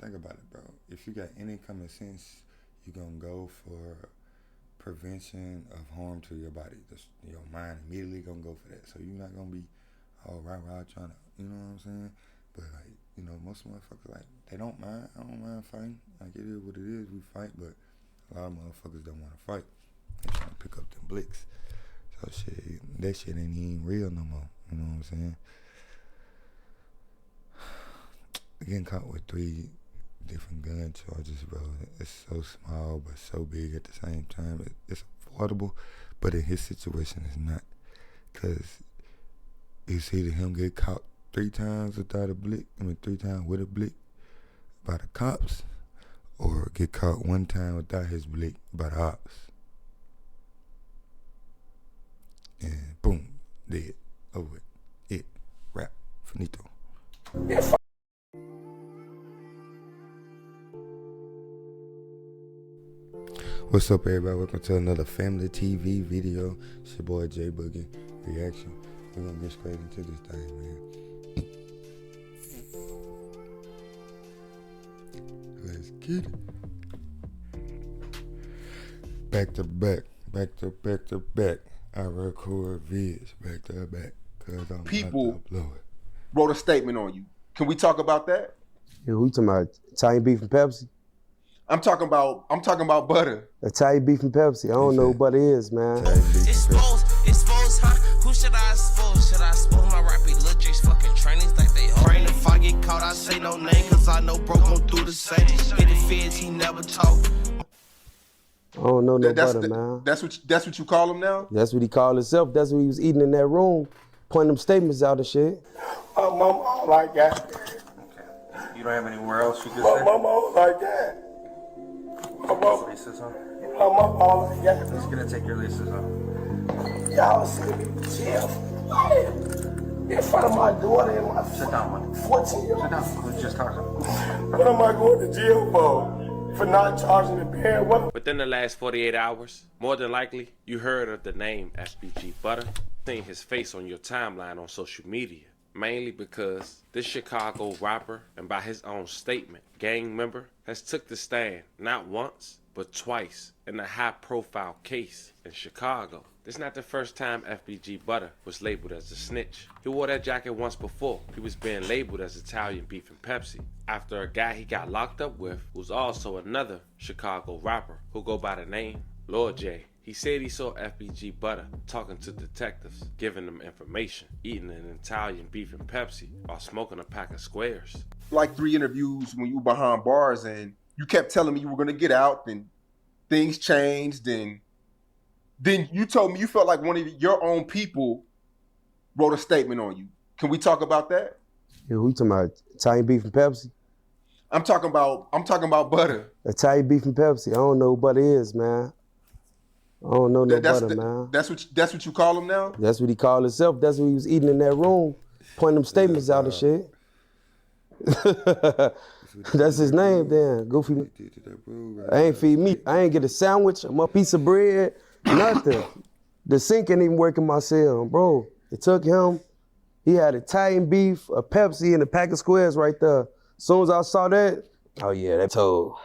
think about it, bro. If you got any common sense, you're gonna go for prevention of harm to your body. Just your mind immediately gonna go for that. So you're not gonna be all right trying to, you know what I'm saying? But like, most motherfuckers like they don't mind. I don't mind fighting. Like it is what it is. We fight, but a lot of motherfuckers don't want to fight. They trying to pick up them blicks. So shit, that shit ain't even real no more. You know what I'm saying? Getting caught with 3 different gun charges, bro. It's so small but so big at the same time. It's affordable, but in his situation, it's not. Cause it's either him get caught 3 times without a blick, 3 times with a blick by the cops, or get caught 1 time without his blick by the ops. And boom, dead, over it, rap, finito. What's up, everybody? Welcome to another Family TV video. It's your boy Jayboogie-reacts. We're gonna get straight into this thing, man. Let's get it. Back to back. I record vids back to back. Cause I'm People wrote a statement on you. Can we talk about that? Yeah, who you talking about? Italian beef and Pepsi? I'm talking about butter. Italian beef and Pepsi. I don't know who butter is, man. Expose, huh? Who should I expose? Should I expose my rappy Lil J's fucking trainings like they hold? Brain if I get caught, I say no name, cause I know bro gon' do the same. Hit the feds, he never talk. I don't know no butter, man. That's what you call him now? That's what he called himself. That's what he was eating in that room, pointing them statements out and shit. My mama don't like that. Okay. You don't have anywhere else you can My say? mama don't like that. My mama, Laces on? my mama don't like that. He's gonna take your laces off. Y'all see me in jail. In front of my daughter and my Sit down, man. 14-year-old. Sit down. We're just talking. What am I going to jail for? For not charging the band? What? Within the last 48 hours, more than likely, you heard of the name FBG Butter, seen his face on your timeline on social media, mainly because this Chicago rapper, and by his own statement, gang member, has took the stand not once, but twice in a high-profile case in Chicago. This is not the first time FBG Butter was labeled as a snitch. He wore that jacket once before. He was being labeled as Italian beef and Pepsi after a guy he got locked up with who's also another Chicago rapper who go by the name Lord J. He said he saw FBG Butter talking to detectives, giving them information, eating an Italian beef and Pepsi while smoking a pack of squares. Like 3 interviews when you were behind bars and you kept telling me you were gonna get out, and things changed, and then you told me you felt like one of your own people wrote a statement on you. Can we talk about that? Yeah, who you talking about? Italian beef and Pepsi? I'm talking about butter. Italian beef and Pepsi. I don't know who butter is, man. I don't know no butter, man. That's what you call him now? That's what he called himself. That's what he was eating in that room, pointing them statements out and shit. That's his name, then. Goofy. I ain't feed me. I ain't get a sandwich, a piece of bread, nothing. The sink ain't even working my cell, bro. It took him. He had Italian beef, a Pepsi, and a pack of squares right there. As soon as I saw that, oh yeah, that told.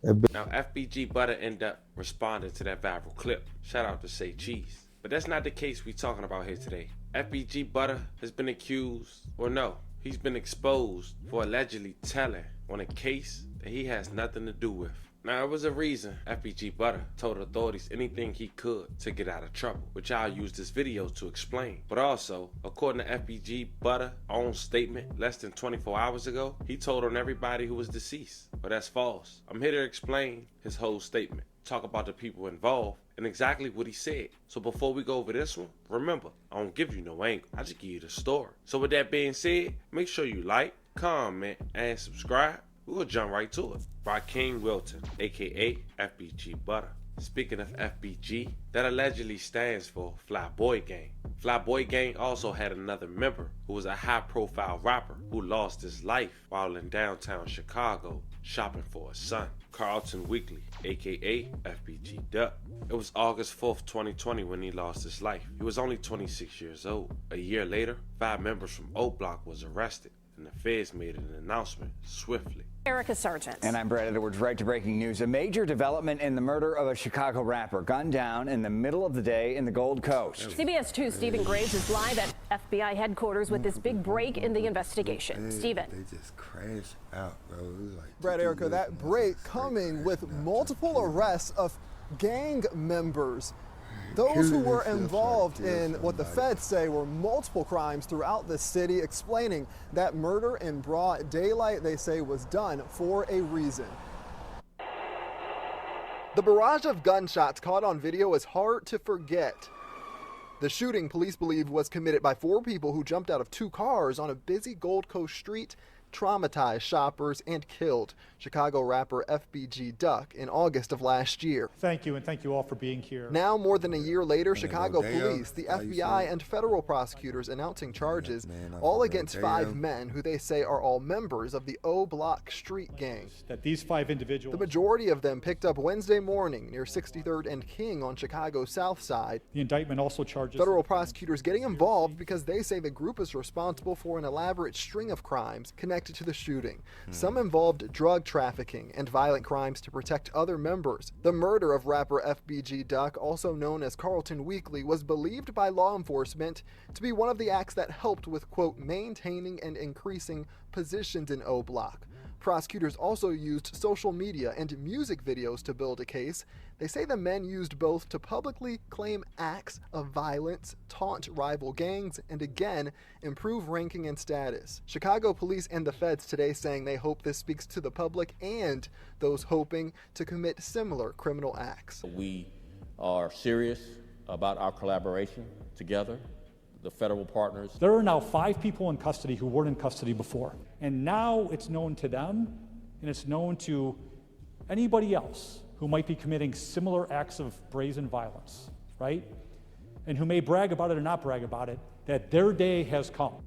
Now, FBG Butter ended up responding to that viral clip. Shout out to Say Cheese. But that's not the case we talking about here today. FBG Butter has been accused, or no, he's been exposed for allegedly telling on a case that he has nothing to do with. Now, there was a reason FBG Butter told authorities anything he could to get out of trouble, which I'll use this video to explain. But also, according to FBG Butter's own statement less than 24 hours ago, he told on everybody who was deceased. But that's false. I'm here to explain his whole statement, talk about the people involved, and exactly what he said. So before we go over this one, remember, I don't give you no angle, I just give you the story. So with that being said, make sure you like, comment, and subscribe. We'll jump right to it. By King Wilton, aka FBG Butter. Speaking of FBG, that allegedly stands for Fly Boy Gang. Fly Boy Gang also had another member who was a high-profile rapper who lost his life while in downtown Chicago shopping for his son, Carlton Weekly, aka FBG Duck. It was August 4th, 2020 when he lost his life. He was only 26 years old. A year later, 5 members from O Block was arrested. and the feds made an announcement swiftly. Erica Sargent. And I'm Brad Edwards, right to breaking news. A major development in the murder of a Chicago rapper, gunned down in the middle of the day in the Gold Coast. CBS 2's Stephen Graves is live at FBI headquarters with this big break in the investigation. Stephen. They just crashed out, bro. It was like Brad, Erica, that break coming with multiple arrests of gang members. Those who were involved in what the feds say were multiple crimes throughout the city, explaining that murder in broad daylight, they say, was done for a reason. The barrage of gunshots caught on video is hard to forget. The shooting, police believe, was committed by 4 people who jumped out of 2 cars on a busy Gold Coast street, traumatized shoppers, and killed Chicago rapper FBG Duck in August of last year. Thank you, and thank you all for being here. Now, more than a year later, Chicago police, the FBI, and federal prosecutors announcing charges, all against 5 men who they say are all members of the O Block street gang. That these 5 individuals... The majority of them picked up Wednesday morning near 63rd and King on Chicago's south side. The indictment also charges... Federal prosecutors getting involved because they say the group is responsible for an elaborate string of crimes connected to the shooting. Some involved drug trafficking and violent crimes to protect other members. The murder of rapper FBG Duck, also known as Carlton Weekly, was believed by law enforcement to be one of the acts that helped with, quote, maintaining and increasing positions in O Block. Prosecutors also used social media and music videos to build a case. They say the men used both to publicly claim acts of violence, taunt rival gangs, and again, improve ranking and status. Chicago police and the feds today saying they hope this speaks to the public and those hoping to commit similar criminal acts. We are serious about our collaboration together, the federal partners. There are now 5 people in custody who weren't in custody before. And now it's known to them, and it's known to anybody else who might be committing similar acts of brazen violence, right? And who may brag about it or not brag about it, that their day has come.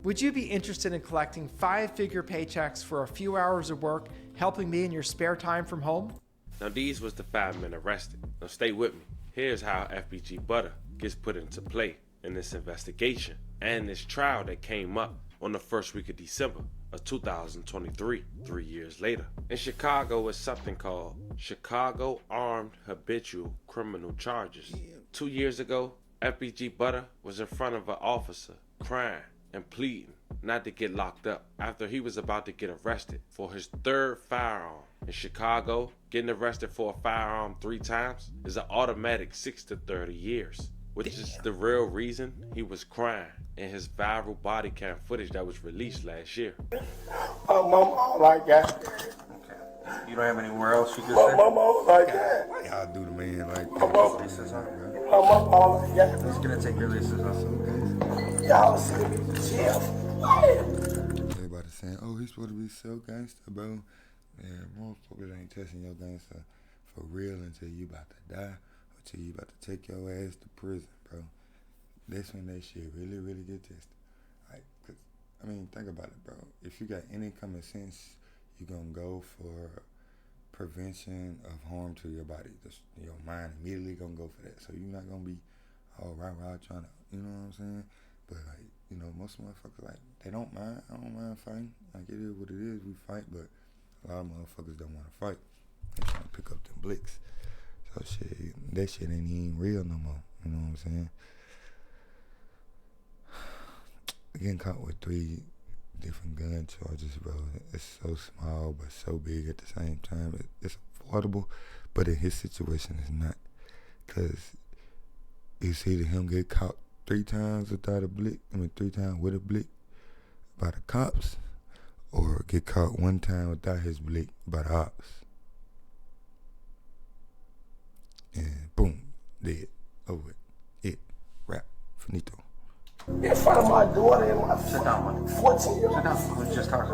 Would you be interested in collecting 5-figure paychecks for a few hours of work, helping me in your spare time from home? Now these was the 5 men arrested. Now stay with me. Here's how FBG Butter gets put into play in this investigation and this trial that came up on the first week of December of 2023, 3 years later. In Chicago is something called Chicago Armed Habitual Criminal Charges. 2 years ago, FBG Butter was in front of an officer crying and pleading not to get locked up after he was about to get arrested for his 3rd firearm. In Chicago, getting arrested for a firearm 3 times is an automatic 6 to 30 years, which is the real reason he was crying in his viral body cam footage that was released last year. My mama like that. Okay. You don't have anywhere else you could My say? mama like that. Y'all do the man like My that. mama, Leases, huh? my mama like that. He's gonna take your leases, huh? Y'all see me in jail. Everybody saying, oh, he's supposed to be so gangster, bro. Yeah, motherfuckers ain't testing your gangster for real until you about to die, or till you about to take your ass to prison, bro. That's when that shit really, really get tested. Like, cause, I mean, think about it, bro. If you got any common sense, you gonna go for prevention of harm to your body. Just your mind immediately gonna go for that. So you're not gonna be all right trying to, you know what I'm saying? But like, you know, most motherfuckers, like, they don't mind. I don't mind fighting. Like, it is what it is. We fight, but a lot of motherfuckers don't want to fight. They trying to pick up them blicks. So shit, that shit ain't even real no more. You know what I'm saying? Getting caught with 3 different gun charges, bro. It's so small but so big at the same time. It's affordable, but in his situation, it's not. Cause it's either him get caught 3 times without a blick. 3 times with a blick by the cops, or get caught 1 time without his blick by the ops. And boom, dead. Over it. Rap. Finito. In front of my daughter and my Sit down, man. 14-year-old. Sit down. We're just talking.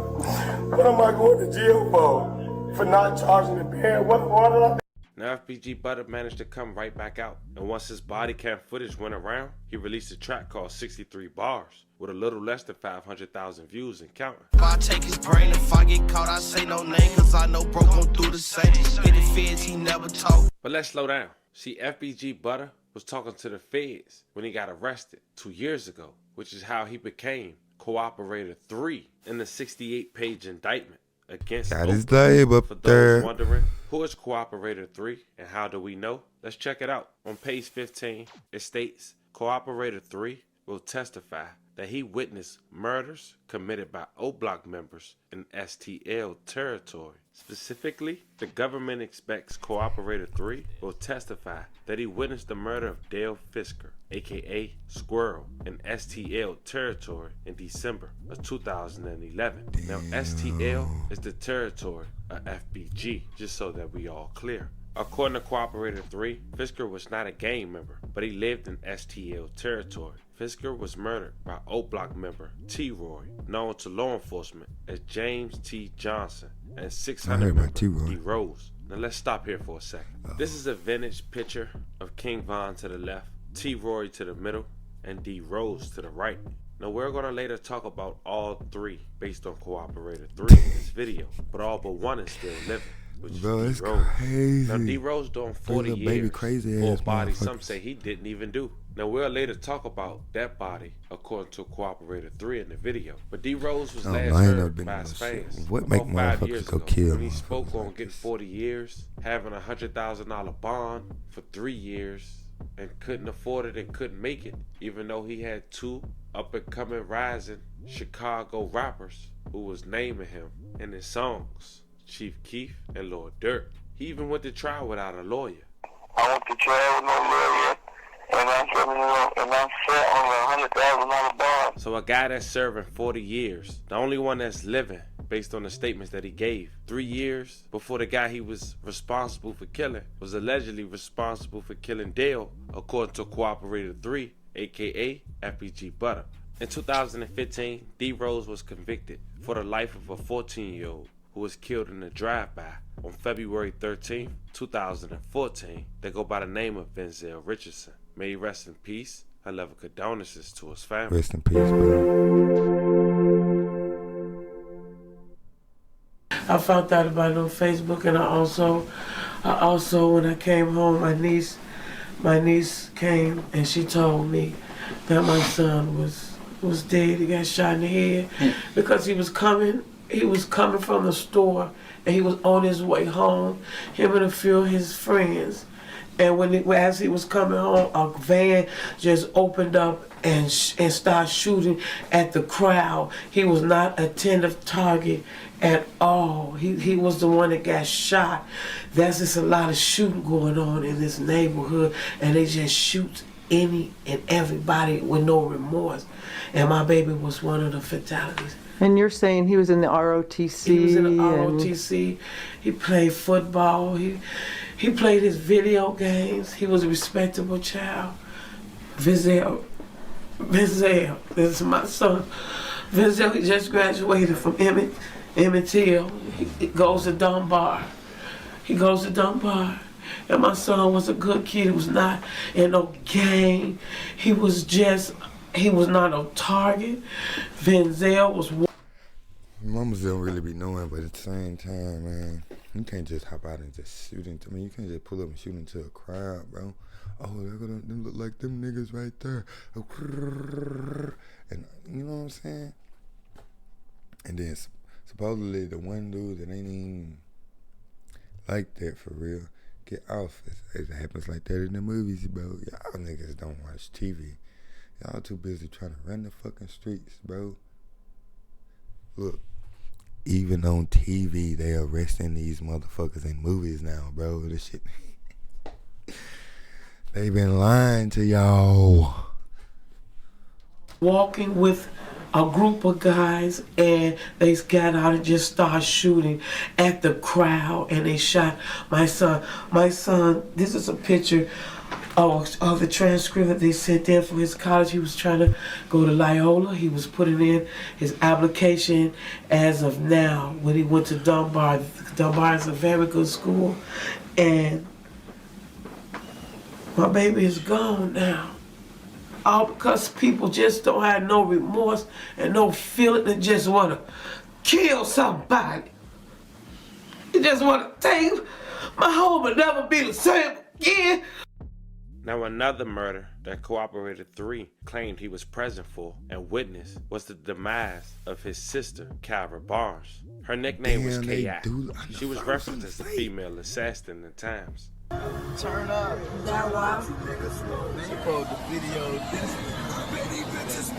What am I going to jail for? For not charging the band? What did I do? Now FBG Butter managed to come right back out, and once his body cam footage went around, he released a track called 63 Bars with a little less than 500,000 views and counting. If I take his brain, if I get caught, I say no name, cause I know bro gon' do the same. Hit the feds, he never talk. But let's slow down. See, FBG Butter was talking to the feds when he got arrested 2 years ago, which is how he became Cooperator 3 in the 68-page indictment against Got his Oakland. name up For those there. wondering, who is Cooperator 3 and how do we know? Let's check it out. On page 15, it states, Cooperator 3 will testify that he witnessed murders committed by O-Block members in STL territory. Specifically, the government expects Cooperator 3 will testify that he witnessed the murder of Dale Fisker, aka Squirrel, in STL territory in December of 2011. Now, STL is the territory of FBG, just so that we all clear. According to Cooperator 3, Fisker was not a gang member, but he lived in STL territory. Fisker was murdered by O-Block member T-Roy, known to law enforcement as James T. Johnson, and 600 member D-Rose. Now let's stop here for a second. This is a vintage picture of King Von to the left, T-Roy to the middle, and D-Rose to the right. Now we're going to later talk about all three based on Cooperator 3 in this video, but all but one is still living. Bro, it's crazy. Now D-Rose doing 40 years baby crazy for a ass body some motherfuckers. say he didn't even do. Now we'll later talk about that body according to Cooperator 3 in the video. But D-Rose was I last ain't never heard been by in his no shit. fans What make about 5 motherfuckers years go ago kill when he spoke motherfuckers on like getting 40 years, having a $100,000 bond for 3 years, and couldn't afford it and couldn't make it, even though he had two up-and-coming rising Chicago rappers who was naming him in his songs, Chief Keef and Lord Durk. He even went to trial without a lawyer. I went to trial with no lawyer, and I'm set on a $100,000 bond. So a guy that's serving 40 years, the only one that's living, based on the statements that he gave, 3 years before the guy he was responsible for killing was allegedly responsible for killing Dale, according to Cooperator 3, aka FBG Butter. In 2015, D-Rose was convicted for the life of a 14-year-old who was killed in a drive-by on February 13, 2014. They go by the name of Denzel Richardson. May he rest in peace. I love condolences to his family. Rest in peace, bro. I found out about it on Facebook, and I also when I came home, my niece came and she told me that my son was dead. He got shot in the head because he was coming from the store and he was on his way home, him and a few of his friends. And as he was coming home, a van just opened up and started shooting at the crowd. He was not a tentative target at all. He was the one that got shot. There's just a lot of shooting going on in this neighborhood, and they just shoot any and everybody with no remorse. And my baby was one of the fatalities. And you're saying he was in the ROTC? He was in the ROTC. He played football. He played his video games. He was a respectable child. Vinzel, this is my son. Vinzel, he just graduated from Emmett Till. He goes to Dunbar. And my son was a good kid. He was not in no gang. He was not a target. Vinzel was. Mamas don't really be knowing, but at the same time, man, you can't just hop out and just shoot into. I mean, you can't just pull up and shoot into a crowd, bro. Oh, them look like them niggas right there. And you know what I'm saying? And then supposedly the one dude that ain't even like that for real get off. It happens like that in the movies, bro. Y'all niggas don't watch TV. Y'all too busy trying to run the fucking streets, bro. Look, even on TV, they arresting these motherfuckers in movies now, bro. This shit. They been lying to y'all. Walking with a group of guys, and they got out and just started shooting at the crowd, and they shot my son. My son, this is a picture of the transcript that they sent in for his college. He was trying to go to Loyola. He was putting in his application as of now when he went to Dunbar. Dunbar is a very good school, and my baby is gone now. All because people just don't have no remorse and no feeling. They just want to kill somebody. They just want to take my home and never be the same again. Now another murder that Cooperator 3 claimed he was present for and witnessed was the demise of his sister, Kyra Barnes. Her nickname was K.I. She was referenced as the female assassin at times. Turn up. That why? She pulled the video. This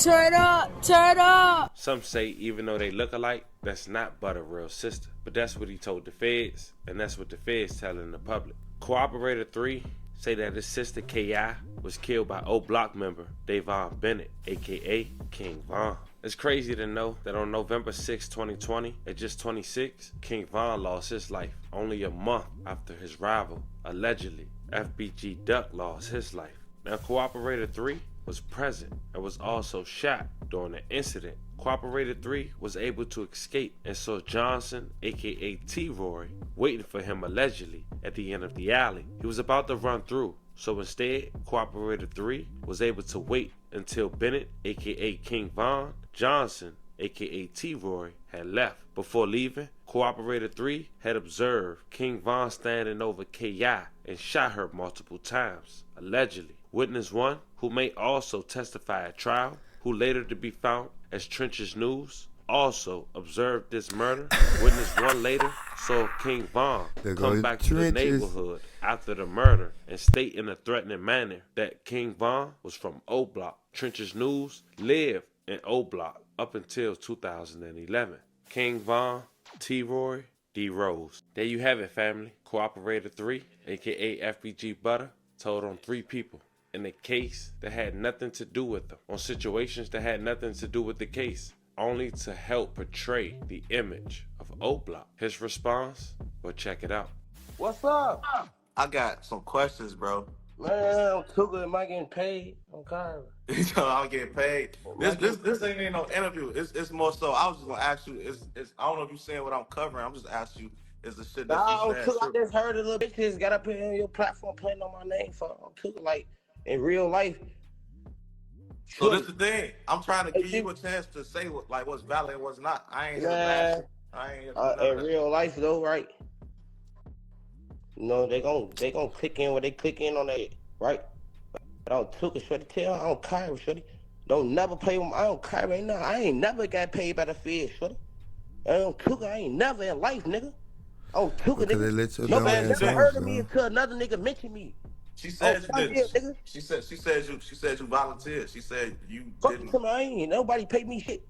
Turn up, turn up. Some say even though they look alike, that's not Butter real sister. But that's what he told the feds, and that's what the feds telling the public. Cooperator 3 say that his sister K.I. was killed by O Block member Davon Bennett, aka King Von. It's crazy to know that on November 6, 2020, at just 26, King Von lost his life only a month after his rival, allegedly, FBG Duck, lost his life. Now, Cooperator 3 was present and was also shot during the incident. Cooperator 3 was able to escape and saw Johnson, aka T-Roy, waiting for him allegedly at the end of the alley. He was about to run through, so instead, Cooperator 3 was able to wait until Bennett, aka King Von, Johnson, aka T-Roy, had left. Before leaving, Cooperator 3 had observed King Von standing over K.I. and shot her multiple times, allegedly. Witness 1, who may also testify at trial, who later to be found as Trench's News, also observed this murder. Witness 1 later saw King Von come back to the neighborhood after the murder and state in a threatening manner that King Von was from O Block. Trench's News lived in O Block up until 2011. King Von, T-Roy, D Rose. There you have it, family. Cooperator 3, aka FBG Butter, told on 3 people in a case that had nothing to do with them, on situations that had nothing to do with the case, only to help portray the image of O Block. His response? Well, check it out. What's up? I got some questions, bro. Man, I'm too good. Am I getting paid? I'm Kyra. I'm getting paid. This ain't even no interview. It's more so. I was just gonna ask you. I don't know if you're saying what I'm covering. I'm just asking you. Is the shit that you said? I just heard a little bitches got up here on your platform playing on my name for. I'm too like in real life. So this the thing. I'm trying to give you a chance to say what's valid and what's not. I ain't here in real life though, right? You know, they gon' click in where they click in on that, right? I don't took it, shorty. Tell I don't care, shorty. Don't never play with me. I don't care right now. I ain't never got paid by the feds, shorty. I don't took it. I ain't never in life, nigga. I don't took it, nigga. No man never heard of me until another nigga mentioned me. She said you didn't. She said you volunteered. She said you didn't. Fuck, I ain't nobody paid me shit.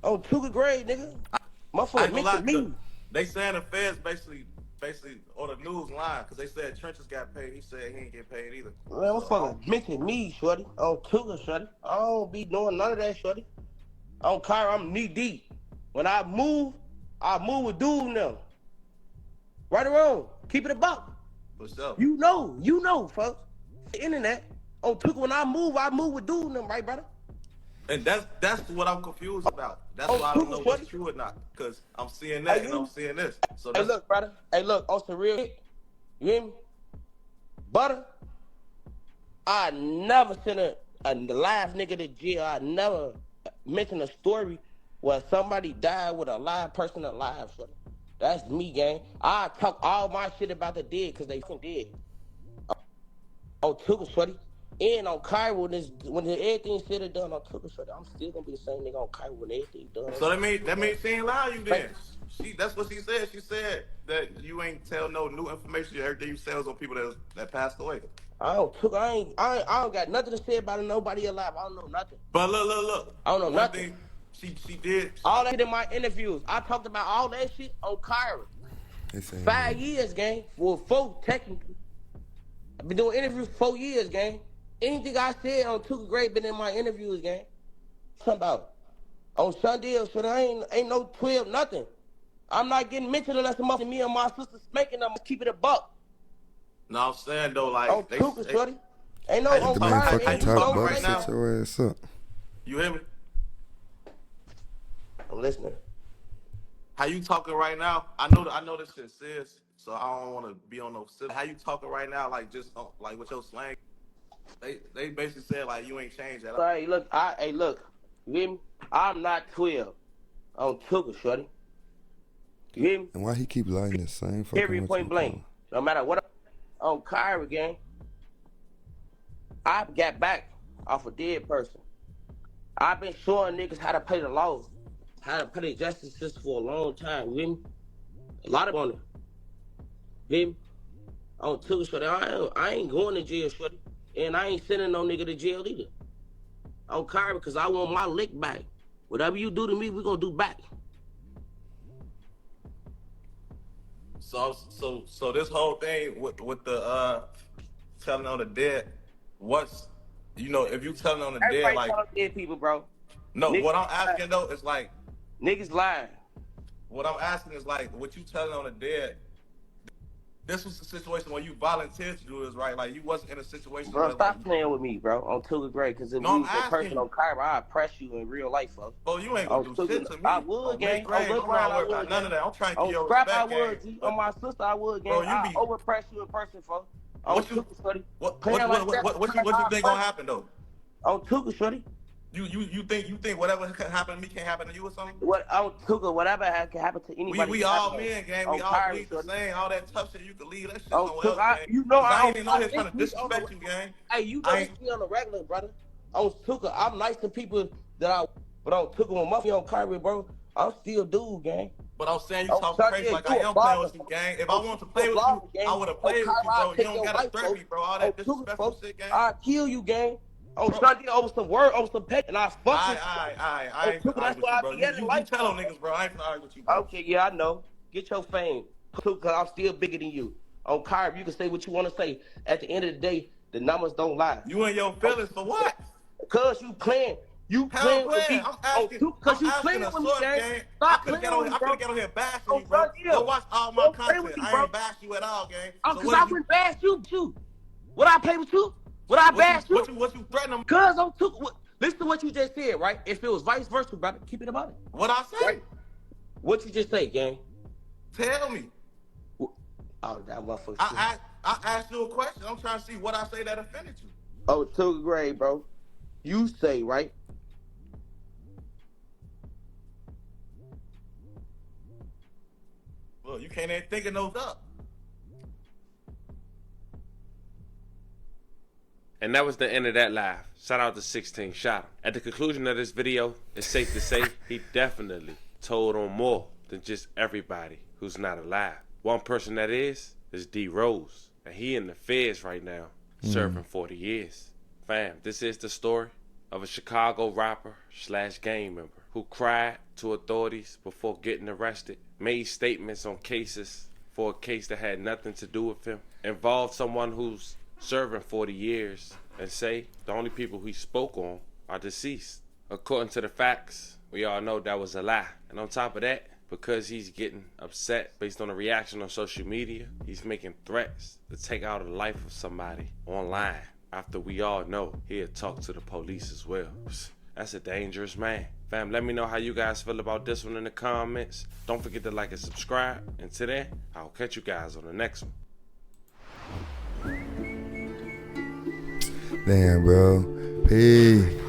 On Tuka grade, nigga. Motherfucker mentioned me. They saying the feds basically on the news line because they said Trenches got paid. He said he ain't get paid either. Man, motherfucker mentioned me, shorty. On Tuka, shorty. I don't be doing none of that, shorty. I don't care. I'm knee deep. When I move with dude now. Right or wrong, keep it a buck. What's up? You know, folks. The internet. On Tuka, when I move with dude now, right, brother? And that's what I'm confused about. That's why I don't know what's true or not. Because I'm seeing that and I'm seeing this. So hey, look, brother. Hey, look, on some real shit. You hear me? Butter. I never sent a live nigga to jail. I never mentioned a story where somebody died with a live person alive. So that's me, gang. I talk all my shit about the dead because they fucking dead. On Tuka, shorty. And on Cairo, when everything's said and done on Twitter, I'm still gonna be the same nigga on Cairo when everything's done. So that means she ain't lying you then. That's what she said. She said that you ain't tell no new information. Everything you said was on people that passed away. I don't got nothing to say about nobody alive. I don't know nothing. But look. I don't know nothing. She did. All that in my interviews. I talked about all that shit on Cairo. 5 years, gang. Well, 4 technically. I've been doing interviews for 4 years, gang. Anything I said on Tuka Great been in my interviews, gang. Something about on Shundale, so there ain't no 12, nothing. I'm not getting mentioned unless me and my sister spanking them. Keep it a buck. No, I'm saying though, like on Tuka, shorty. Ain't no on man fucking top butt, sit your ass up. You hear me? I'm listening. How you talking right now? I know this shit serious, so I don't want to be on no silly. How you talking right now, like just like with your slang? They basically said like you ain't changed that. Right, look, you hear me? I'm not 12. On Tuka, shorty. You hear me? And why he keep lying the same fucking Period, point blank. No matter what on Kyrie gang, I got back off a dead person. I've been showing niggas how to play the law, how to play the justice system for a long time. You hear me? A lot of on it. You hear me? On two shorty, I ain't going to jail, shorty, and I ain't sending no nigga to jail either. On Kyrie, because I want my lick back. Whatever you do to me, we gonna do back. So this whole thing with the telling on the dead, what's if you telling on the dead, like telling dead people, bro. No, Niggas what I'm asking though is like niggas lying. What I'm asking is like what you telling on the dead. This was the situation where you volunteered to do this, right? Like you wasn't in a situation. Bro, where, stop like, playing with me, bro. On Tuga Gray, because if we was a person on Kyra, I'd press you in real life, folks. Oh, you ain't gonna do shit to me. I would, gang. Great, On don't worry about none of that. I'm trying to get your scrap, respect, I would, gang. G. On my sister, I would, gang. I overpress you in person, folks. On Tuga, shorty. What you think gonna happen though? On Tuga, shorty. You think whatever can happen to me can't happen to you or something? What on Tuga, whatever can happen to anybody. We all men, gang. We all bleed the same. All that tough shit you can leave that shit somewhere else, gang. You know I ain't even know here trying to disrespect you, gang. Hey, you know this me on the regular, brother. On Tuga, I'm nice to people but on Tuga when Muffy on Kyrie, bro, I'm still dude, gang. But I'm saying you talking crazy like I am playing with you, gang. If I wanted to play with you, I would have played with you, bro. You don't gotta threaten me, bro. All that disrespectful shit, gang. I'll kill you, gang. On Sunday over some word, over some pet, and I fuck with I ain't gonna argue with you, bro. You tell them niggas, bro. I ain't gonna argue with you, bro. Okay, yeah, I know. Get your fame. Because I'm still bigger than you. On Kyrie, you can say what you want to say. At the end of the day, the numbers don't lie. You and your feelings for what? Because you playing. You playing with me. Because you playing with me, gang. I could've got on here bashing you, bro. Go watch all my content. I ain't bash you at all, gang. Because I wouldn't bash you. Would I play with you? Would I bash you? What you threatening? Cause I'm listen to what you just said, right? If it was vice versa, brother, keep it about it. What I say? Right? What you just say, gang? Tell me. Oh, that motherfucker. I asked you a question. I'm trying to see what I say that offended you. Oh, Tuga Gray, bro. You say, right? Well, you can't even think of those up. And that was the end of that live. Shout out to 16 shot him. At the conclusion of this video, it's safe to say he definitely told on more than just everybody who's not alive. One person that is D Rose. And he in the feds right now, serving 40 years. Fam, this is the story of a Chicago rapper / gang member who cried to authorities before getting arrested, made statements on cases for a case that had nothing to do with him, involved someone who's serving 40 years, and say the only people he spoke on are deceased. According to the facts, we all know that was a lie. And on top of that, because he's getting upset based on a reaction on social media, he's making threats to take out the life of somebody online after we all know he'll talk to the police as well. That's a dangerous man. Fam, let me know how you guys feel about this one in the comments. Don't forget to like and subscribe. And till then, I'll catch you guys on the next one. Damn, bro. Peace.